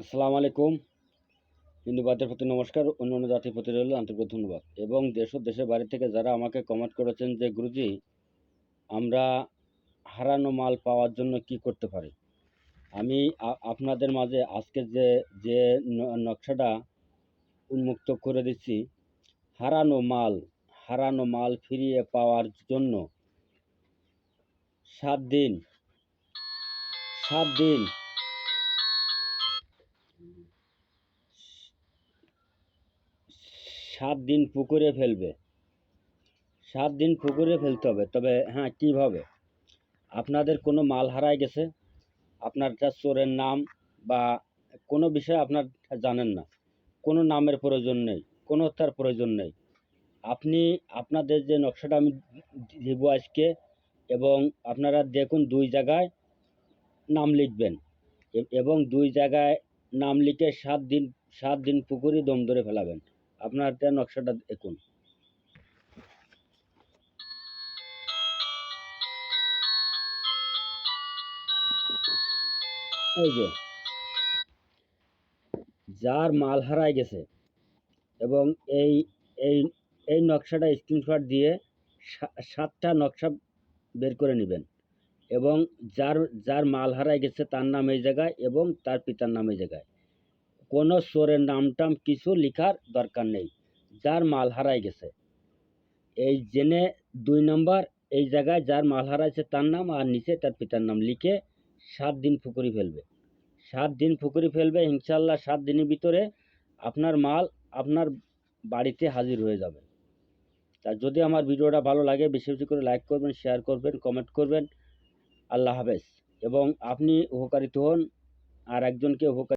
আসসালামু আলাইকুম। হিন্দু ভাইদের প্রতি নমস্কার, অন্যান্য জাতির প্রতি রইল আন্তরিক ধন্যবাদ। এবং দেশ ও দেশের বাইরে থেকে যারা আমাকে কমেন্ট করেছেন যে গুরুজি, আমরা হারানো মাল পাওয়ার জন্য কি করতে পারি। আমি আপনাদের মাঝে আজকে যে যে নকশাটা উন্মুক্ত করে দিচ্ছি, হারানো মাল ফিরিয়ে পাওয়ার জন্য 7 দিন 7 দিন 7 দিন পুকুরে ফেলবে। 7 দিন পুকুরে ফেলতে হবে। তবে হ্যাঁ, কীভাবে? আপনাদের কোনো মাল হারায় গেছে, আপনার একটা চোরের নাম বা কোনো বিষয় আপনার জানেন না, কোনো নামের প্রয়োজন নেই, কোনো তার প্রয়োজন নেই। আপনি আপনাদের যে নকশাটা আমি দিব আজকে, এবং আপনারা দেখুন 2 জায়গায় নাম লিখবেন এবং 2 জায়গায় নাম লিখে 7 দিন পুকুরে দম ধরে ফেলাবেন। আপনার নকশাটা দেখুন। এই যে যার মাল হারায় গেছে, এবং এই এই এই নকশাটা স্ক্রিনশট দিয়ে 7টা নকশা বের করে নেবেন, এবং যার যার মাল হারায় গেছে তার নাম এই জায়গায় এবং তার পিতার নাম এই জায়গায়। কোনো চোরের নাম টাম কিছু লিখার দরকার নেই। যার মাল হারায় গেছে এই জেনে 2 নম্বর এই জায়গায় যার মাল হারাইছে তার নাম আর নিচে তার পিতার নাম লিখে 7 দিন পুকুরি ফেলবে। 7 দিন পুকুরি ফেলবে, ইনশাল্লাহ 7 দিনের ভিতরে আপনার মাল আপনার বাড়িতে হাজির হয়ে যাবে। তা যদি আমার ভিডিওটা ভালো লাগে, বেশি বেশি করে লাইক করবেন, শেয়ার করবেন, কমেন্ট করবেন। আল্লাহ হাফেজ। এবং আপনি উপকারিত হন আর একজনকে উপকার